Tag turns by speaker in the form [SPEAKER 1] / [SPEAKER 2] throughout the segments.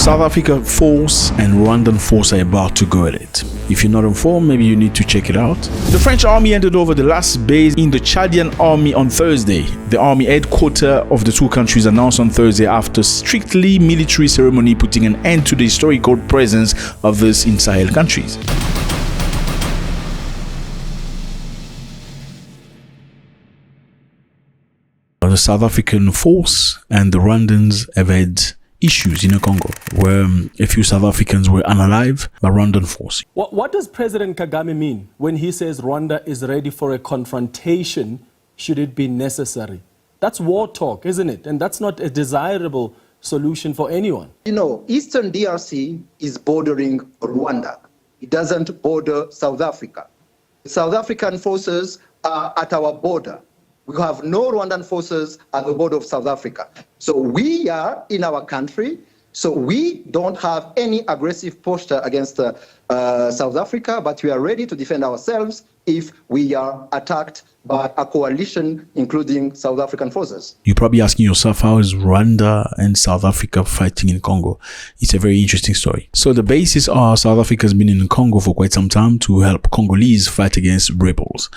[SPEAKER 1] South Africa force and Rwandan force are about to go at it. If you're not informed, maybe you need to check it out. The French army handed over the last base in the Chadian army on Thursday. The army headquarters of the two countries announced on Thursday after strictly military ceremony putting an end to the historical presence of this in Sahel countries. The South African force and the Rwandans have had issues in the Congo, where a few South Africans were unalive by Rwandan force.
[SPEAKER 2] What does President Kagame mean when he says Rwanda is ready for a confrontation should it be necessary? That's war talk, isn't it? And that's not a desirable solution for anyone.
[SPEAKER 3] You know, Eastern DRC is bordering Rwanda. It doesn't border South Africa. The South African forces are at our border. We have no Rwandan forces at the border of South Africa. So we are in our country, so we don't have any aggressive posture against South Africa, but we are ready to defend ourselves if we are attacked by a coalition, including South African forces.
[SPEAKER 1] You're probably asking yourself, how is Rwanda and South Africa fighting in Congo? It's a very interesting story. So the basis are South Africa has been in Congo for quite some time to help Congolese fight against rebels.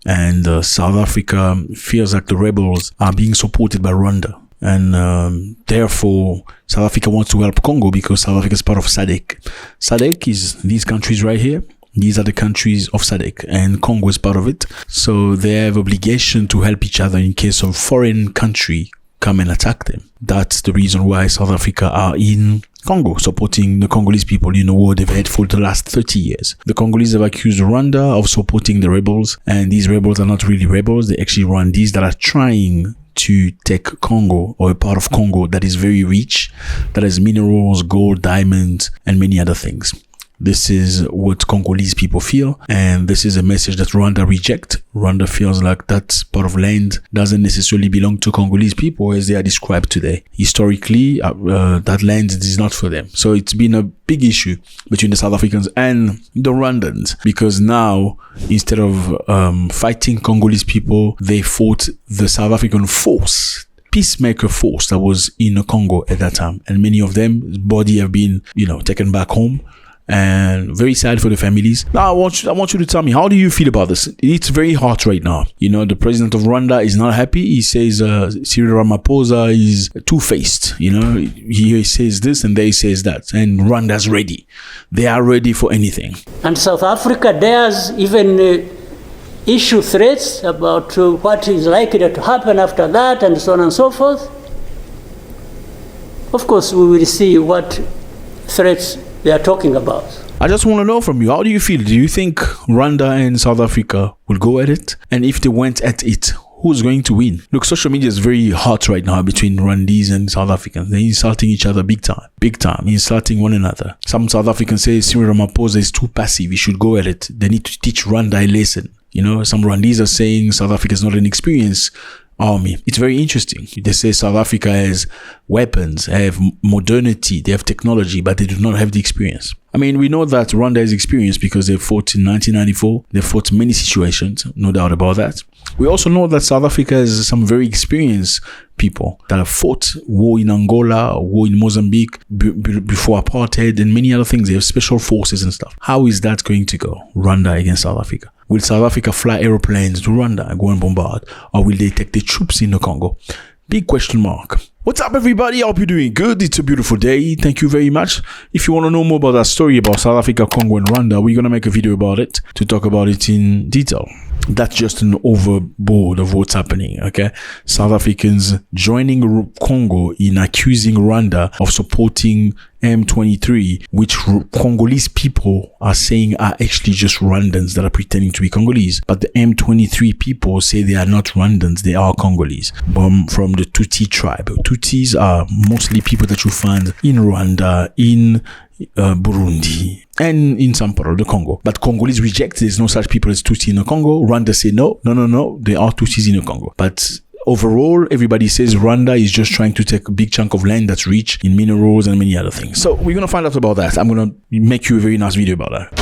[SPEAKER 1] And South Africa feels like the rebels are being supported by Rwanda. And therefore, South Africa wants to help Congo because South Africa is part of SADC. SADC is these countries right here. These are the countries of SADC, and Congo is part of it. So they have obligation to help each other in case of foreign country come and attack them. That's the reason why South Africa are in Congo, supporting the Congolese people in a war they've had for the last 30 years. The Congolese have accused Rwanda of supporting the rebels, and these rebels are not really rebels. They're actually Rwandese that are trying to take Congo, or a part of Congo that is very rich, that has minerals, gold, diamonds, and many other things. This is what Congolese people feel, and this is a message that Rwanda rejects. Rwanda feels like that part of land doesn't necessarily belong to Congolese people as they are described today. Historically, that land is not for them. So it's been a big issue between the South Africans and the Rwandans, because now, instead of fighting Congolese people, they fought the South African force, peacemaker force that was in Congo at that time. And many of them, body have been, taken back home. And very sad for the families. Now I want you to tell me, how do you feel about this? It's very hot right now. The president of Rwanda is not happy. He says Cyril Ramaphosa is two-faced. He says this and they says that, and Rwanda's ready. They are ready for anything.
[SPEAKER 4] And South Africa dares even issue threats about what is likely to happen after that, and so on and so forth. Of course, we will see what threats they are talking about.
[SPEAKER 1] I just want to know from you, how do you feel? Do you think Rwanda and South Africa will go at it? And if they went at it, who's going to win? Look, social media is very hot right now between Rwandese and South Africans. They're insulting each other big time, insulting one another. Some South Africans say Cyril Ramaphosa is too passive. He should go at it. They need to teach Rwanda a lesson. Some Rwandese are saying South Africa is not an experienced army. It's very interesting. They say South Africa has weapons, have modernity, they have technology, but they do not have the experience. We know that Rwanda has experience because they fought in 1994. They fought many situations, no doubt about that. We also know that South Africa has some very experienced people that have fought war in Angola, war in Mozambique, before apartheid, and many other things. They have special forces and stuff. How is that going to go, Rwanda against South Africa? Will South Africa fly aeroplanes to Rwanda and go and bombard? Or will they take the troops in the Congo? Big question mark. What's up, everybody? I hope you're doing good. It's a beautiful day. Thank you very much. If you want to know more about that story about South Africa, Congo, and Rwanda, we're going to make a video about it to talk about it in detail. That's just an overboard of what's happening, okay? South Africans joining Congo in accusing Rwanda of supporting M23, which Congolese people are saying are actually just Rwandans that are pretending to be Congolese. But the M23 people say they are not Rwandans, they are Congolese, from the Tutsi tribe. Tutsis are mostly people that you find in Rwanda, in Burundi, and in some part of the Congo. But Congolese reject there's no such people as Tutsi in the Congo. Rwanda say no, there are Tutsis in the Congo. But overall, everybody says Rwanda is just trying to take a big chunk of land that's rich in minerals and many other things. So we're going to find out about that. I'm going to make you a very nice video about that.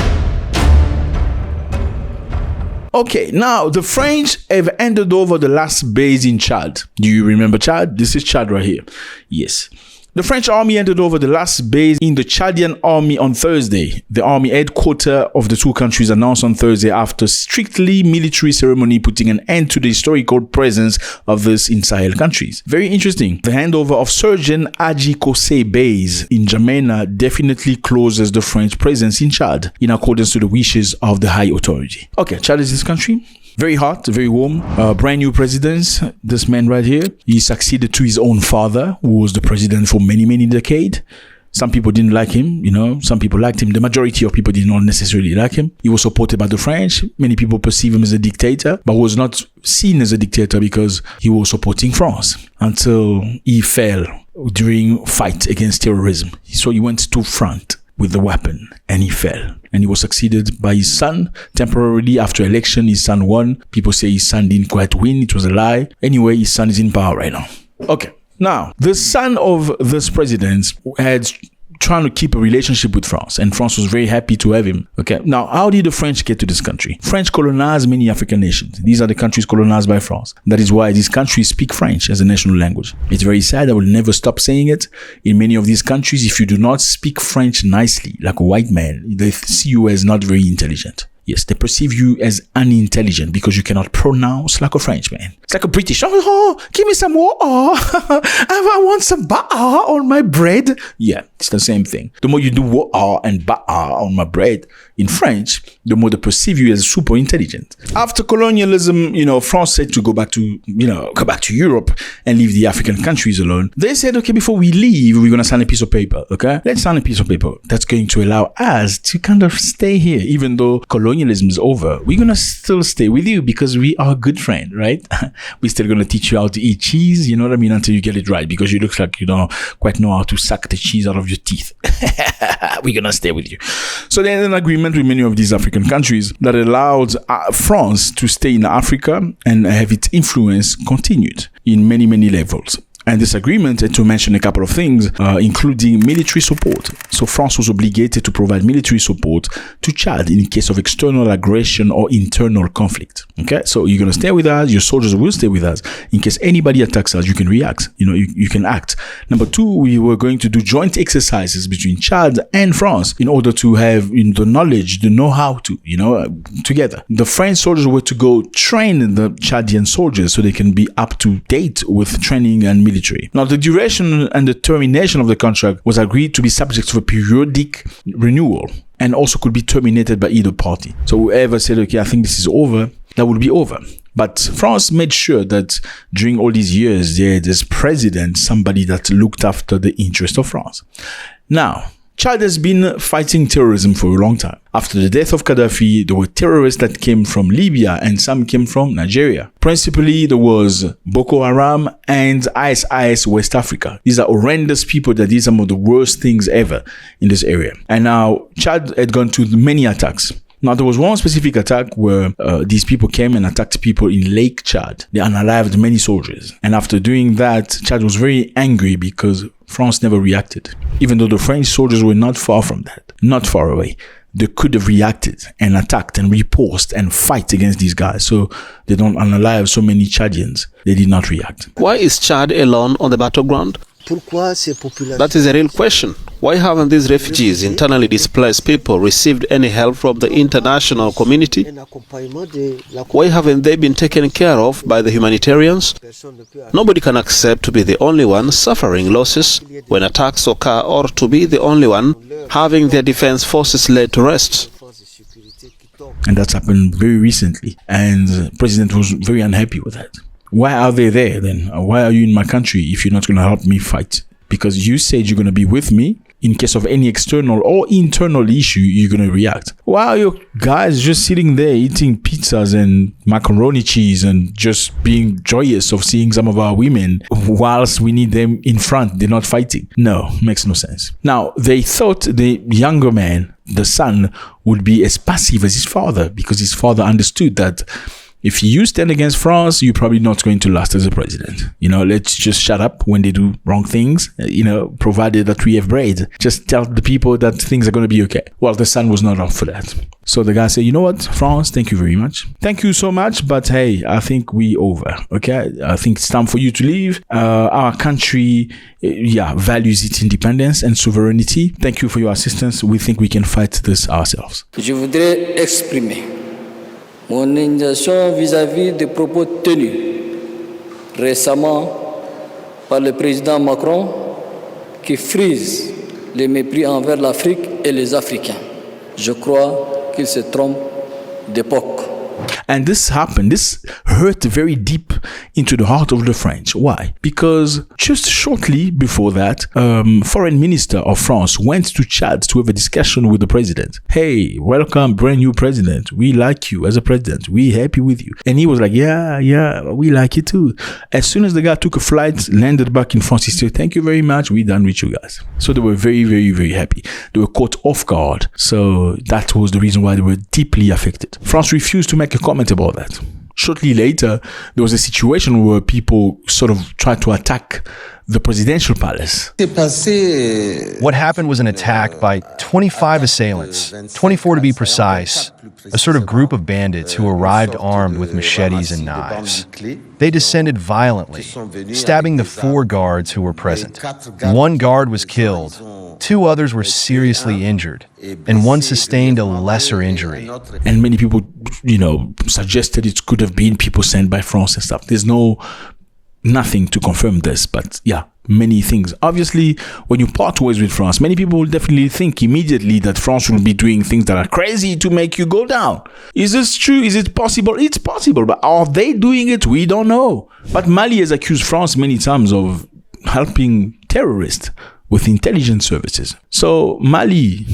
[SPEAKER 1] Okay, now the French have handed over the last base in Chad. Do you remember Chad? This is Chad right here. Yes. The French army handed over the last base in the Chadian army on Thursday. The army headquarters of the two countries announced on Thursday after strictly military ceremony putting an end to the historical presence of this in Sahel countries. Very interesting. The handover of Sergeant Adji Kosei base in N'Djamena definitely closes the French presence in Chad in accordance to the wishes of the high authority. Okay, Chad is this country. Very hot, very warm. Brand new president. This man right here, he succeeded to his own father, who was the president for many, many decades. Some people didn't like him, some people liked him. The majority of people did not necessarily like him. He was supported by the French. Many people perceive him as a dictator, but was not seen as a dictator because he was supporting France until he fell during fight against terrorism. So he went to front with the weapon and he fell. And he was succeeded by his son temporarily after election. His son won. People say his son didn't quite win. It was a lie. Anyway, his son is in power right now. Okay. Now, the son of this president had trying to keep a relationship with France, and France was very happy to have him. Okay. Now, how did the French get to this country? French colonized many African nations. These are the countries colonized by France. That is why these countries speak French as a national language. It's very sad. I will never stop saying it. In many of these countries, if you do not speak French nicely, like a white man, they see you as not very intelligent. Yes, they perceive you as unintelligent because you cannot pronounce like a Frenchman. It's like a British. Oh, give me some water. I want some butter on my bread. Yeah, it's the same thing. The more you do water and butter on my bread in French, the more they perceive you as super intelligent. After colonialism, France said to go back to Europe and leave the African countries alone. They said, okay, before we leave, we're going to sign a piece of paper. Okay, let's sign a piece of paper that's going to allow us to kind of stay here, even though colonialism is over. We're going to still stay with you because we are a good friend, right? We're still going to teach you how to eat cheese, you know what I mean, until you get it right, because you look like you don't quite know how to suck the cheese out of your teeth. We're going to stay with you. So they had an agreement with many of these African countries that allowed France to stay in Africa and have its influence continued in many, many levels. And this agreement had to mention a couple of things, including military support. So France was obligated to provide military support to Chad in case of external aggression or internal conflict. Okay, so you're going to stay with us, your soldiers will stay with us. In case anybody attacks us, you can react, you can act. Number two, we were going to do joint exercises between Chad and France in order to have the knowledge, the know-how to, together. The French soldiers were to go train the Chadian soldiers so they can be up to date with training and military. Now, the duration and the termination of the contract was agreed to be subject to a periodic renewal and also could be terminated by either party. So whoever said, okay, I think this is over, that will be over. But France made sure that during all these years, they had as president somebody that looked after the interest of France. Now, Chad has been fighting terrorism for a long time. After the death of Gaddafi, there were terrorists that came from Libya and some came from Nigeria. Principally, there was Boko Haram and ISIS West Africa. These are horrendous people that did some of the worst things ever in this area. And now Chad had gone to many attacks. Now, there was one specific attack where these people came and attacked people in Lake Chad. They unalived many soldiers. And after doing that, Chad was very angry because France never reacted. Even though the French soldiers were not far from that, not far away. They could have reacted and attacked and riposted and fight against these guys. So they don't unalive so many Chadians. They did not react.
[SPEAKER 5] Why is Chad alone on the battleground? That is a real question. Why haven't these refugees, internally displaced people, received any help from the international community? Why haven't they been taken care of by the humanitarians? Nobody can accept to be the only one suffering losses when attacks occur, or to be the only one having their defense forces laid to rest.
[SPEAKER 1] And that's happened very recently. And the president was very unhappy with that. Why are they there then? Why are you in my country if you're not going to help me fight? Because you said you're going to be with me. In case of any external or internal issue, you're going to react. Why are you guys just sitting there eating pizzas and macaroni cheese and just being joyous of seeing some of our women whilst we need them in front? They're not fighting. No, makes no sense. Now, they thought the younger man, the son, would be as passive as his father because his father understood that If you stand against France, you're probably not going to last as a president. Let's just shut up when they do wrong things, provided that we have bread. Just tell the people that things are going to be okay. Well, the sun was not up for that. So the guy said, you know what, France, thank you very much. Thank you so much, but hey, I think we over, okay? I think it's time for you to leave. Our country, values its independence and sovereignty. Thank you for your assistance. We think we can fight this ourselves.
[SPEAKER 6] Je voudrais exprimer mon indignation vis-à-vis des propos tenus récemment par le président Macron qui frise les mépris envers l'Afrique et les Africains. Je crois qu'il se trompe d'époque.
[SPEAKER 1] And this hurt very deep into the heart of the French. Why? Because just shortly before that, foreign minister of France went to Chad to have a discussion with the president. Hey, welcome, brand new president. We like you as a president. We happy with you. And he was like, yeah, we like you too. As soon as the guy took a flight, landed back in France, he said, thank you very much. We done with you guys. So they were very, very, very happy. They were caught off guard. So that was the reason why they were deeply affected. France refused to make a comment about that. Shortly later, there was a situation where people sort of tried to attack the presidential palace.
[SPEAKER 7] What happened was an attack by 25 assailants, 24 to be precise, a sort of group of bandits who arrived armed with machetes and knives. They descended violently, stabbing the 4 guards who were present. 1 guard was killed, 2 others were seriously injured, and 1 sustained a lesser injury.
[SPEAKER 1] And many people, suggested it could have been people sent by France and stuff. There's nothing to confirm this, but many things. Obviously, when you part ways with France, many people will definitely think immediately that France will be doing things that are crazy to make you go down. Is this true? Is it possible? It's possible, but are they doing it? We don't know. But Mali has accused France many times of helping terrorists with intelligence services. So Mali,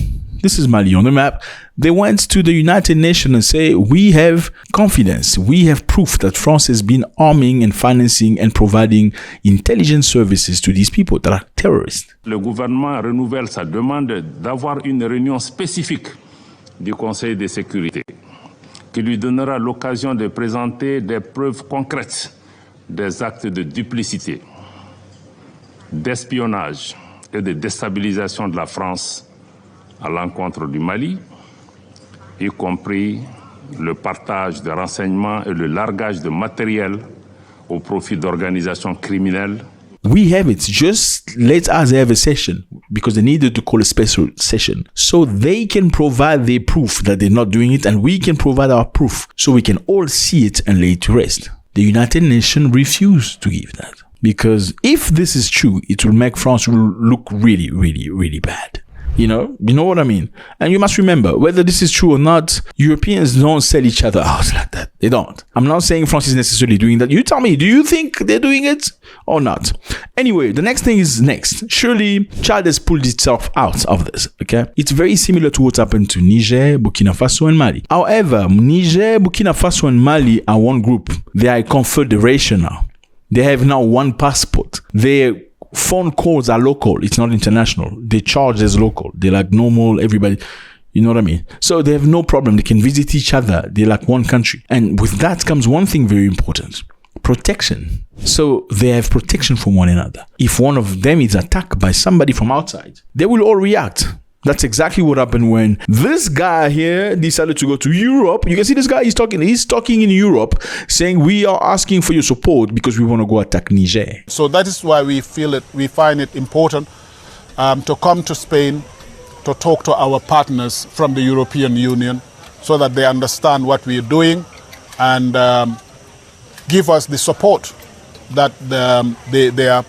[SPEAKER 1] this is Mali on the map. They went to the United Nations and say, we have confidence. We have proof that France has been arming and financing and providing intelligence services to these people that are terrorists.
[SPEAKER 8] Le gouvernement renouvelle sa demande d'avoir une réunion spécifique du Conseil de sécurité qui lui donnera l'occasion de présenter des preuves concrètes des actes de duplicité, d'espionnage et de déstabilisation de la France à l'encontre du Mali, y compris le partage de renseignements et le largage de matériel au profit d'organisations criminelles.
[SPEAKER 1] We have it. Just let us have a session because they needed to call a special session so they can provide their proof that they're not doing it and we can provide our proof so we can all see it and lay it to rest. The United Nations refused to give that because if this is true, it will make France look really, really, really bad. You know what I mean? And you must remember, whether this is true or not, Europeans don't sell each other out like that. They don't. I'm not saying France is necessarily doing that. You tell me, do you think they're doing it or not? Anyway, the next thing is next. Surely, Chad has pulled itself out of this, okay? It's very similar to what happened to Niger, Burkina Faso, and Mali. However, Niger, Burkina Faso, and Mali are one group. They are a confederation now. They have now one passport. Their phone calls are local. It's not international. They charge as local. They're like normal, everybody. You know what I mean? So they have no problem. They can visit each other. They're like one country. And with that comes one thing very important. Protection. So they have protection from one another. If one of them is attacked by somebody from outside, they will all react. That's exactly what happened when this guy here decided to go to Europe. You can see this guy, he's talking in Europe saying we are asking for your support because we want to go attack Niger.
[SPEAKER 9] So that is why we find it important to come to Spain to talk to our partners from the European Union so that they understand what we are doing and give us the support that they are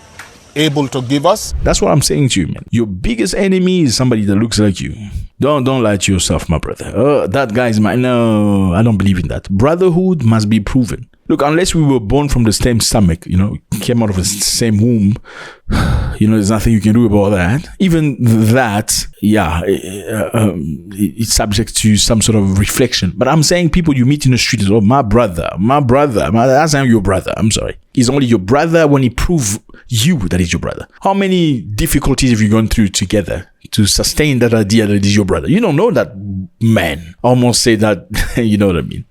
[SPEAKER 9] able to give us.
[SPEAKER 1] That's what I'm saying to you, man. Your biggest enemy is somebody that looks like you. Don't lie to yourself, my brother. Oh, that guy's mine. No, I don't believe in that. Brotherhood must be proven. Look, unless we were born from the same stomach, came out of the same womb, there's nothing you can do about that. Even that, it's subject to some sort of reflection. But I'm saying people you meet in the street is, my brother, that's not your brother. I'm sorry. He's only your brother when he proves you that he's your brother. How many difficulties have you gone through together to sustain that idea that he's your brother? You don't know that man. I almost say that, you know what I mean.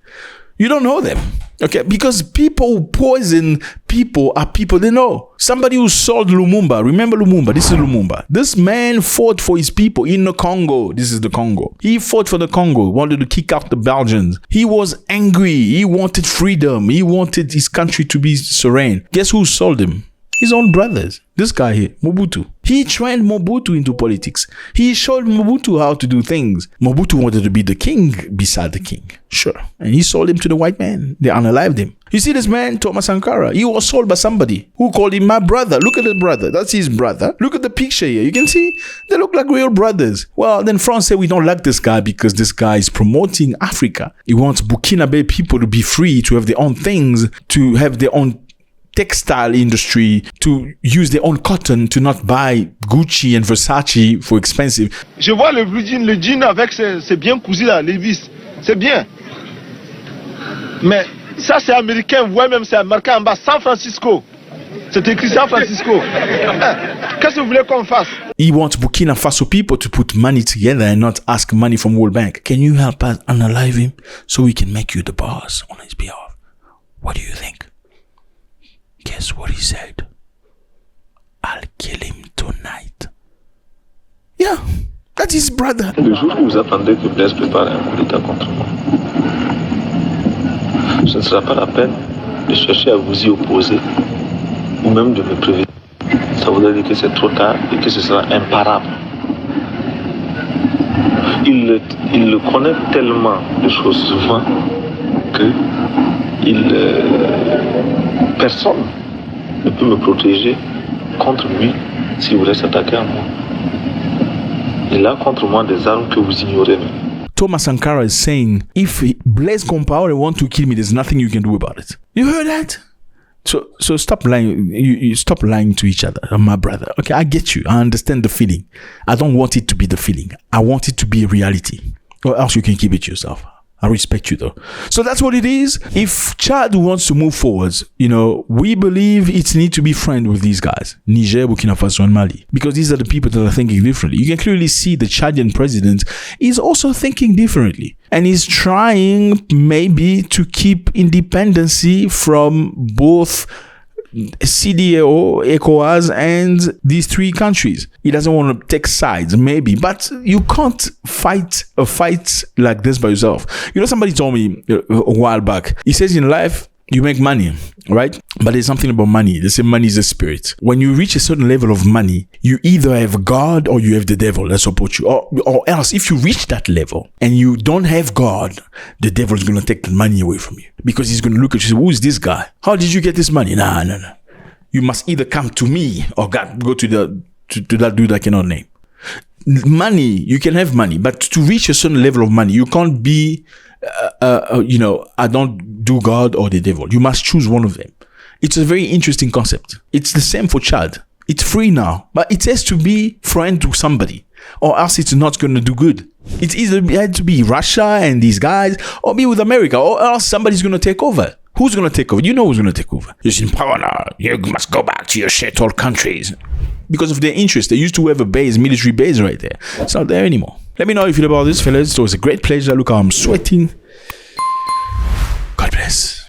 [SPEAKER 1] You don't know them. Okay, because people who poison people are people they know. Somebody who sold Lumumba, remember Lumumba? This is Lumumba. This man fought for his people in the Congo. This is the Congo. He fought for the Congo, wanted to kick out the Belgians. He was angry. He wanted freedom. He wanted his country to be serene. Guess who sold him? His own brothers. This guy here, Mobutu. He trained Mobutu into politics. He showed Mobutu how to do things. Mobutu wanted to be the king beside the king. Sure. And he sold him to the white man. They unalived him. You see this man, Thomas Sankara, he was sold by somebody who called him my brother. Look at the brother. That's his brother. Look at the picture here. You can see they look like real brothers. Well, then France said we don't like this guy because this guy is promoting Africa. He wants Burkinabe people to be free, to have their own things, to have their own textile industry, to use their own cotton, to not buy Gucci and Versace for expensive.
[SPEAKER 10] Je vois le jean avec ses bien cousus là, les vis, c'est bien. Mais ça c'est américain, vous voyez même c'est marqué en bas San Francisco. C'est écrit San Francisco. Qu'est-ce que vous voulez qu'on fasse?
[SPEAKER 1] He wants Burkina Faso people to put money together and not ask money from World Bank. Can you help us unalive him so we can make you the boss on his behalf? What do you think? Guess what he said? I'll kill him tonight. Yeah, that's his brother.
[SPEAKER 11] Le jour où vous attendez que Blaise prépare un coup d'État contre moi, ce ne sera pas la peine de chercher à vous y opposer ou même de me prévenir. Ça voudrait dire que c'est trop tard et que ce sera imparable. Il le connaît tellement de choses souvent que personne ne peut me protéger contre lui s'il voulait s'attaquer à moi. Il a contre moi des armes que vous ignorez même.
[SPEAKER 1] Thomas Sankara is saying, if Blaise Compaoré want to kill me, there's nothing you can do about it. You heard that? So stop lying. You stop lying to each other. My brother. Okay, I get you. I understand the feeling. I don't want it to be the feeling. I want it to be a reality. Or else you can keep it yourself. I respect you though. So that's what it is. If Chad wants to move forwards, we believe it needs to be friends with these guys. Niger, Burkina Faso and Mali. Because these are the people that are thinking differently. You can clearly see the Chadian president is also thinking differently. And he's trying maybe to keep independency from both CDAO, ECOWAS, and these three countries. He doesn't want to take sides, maybe, but you can't fight a fight like this by yourself. Somebody told me a while back, he says in life, you make money, right? But there's something about money. They say money is a spirit. When you reach a certain level of money, you either have God or you have the devil that support you. Or else, if you reach that level and you don't have God, the devil is going to take the money away from you. Because he's going to look at you and say, who is this guy? How did you get this money? No. You must either come to me or go to that dude I cannot name. Money, you can have money, but to reach a certain level of money, you can't be, I don't do God or the devil. You must choose one of them. It's a very interesting concept. It's the same for Chad. It's free now, but it has to be friend to somebody, or else it's not going to do good. It's either had to be Russia and these guys, or be with America, or else somebody's going to take over. Who's going to take over? You know who's going to take over. You're in power now. You must go back to your shithole countries. Because of their interest, they used to have a military base right there. It's not there anymore. Let me know how you feel about this, fellas. It was a great pleasure. Look how I'm sweating. God bless.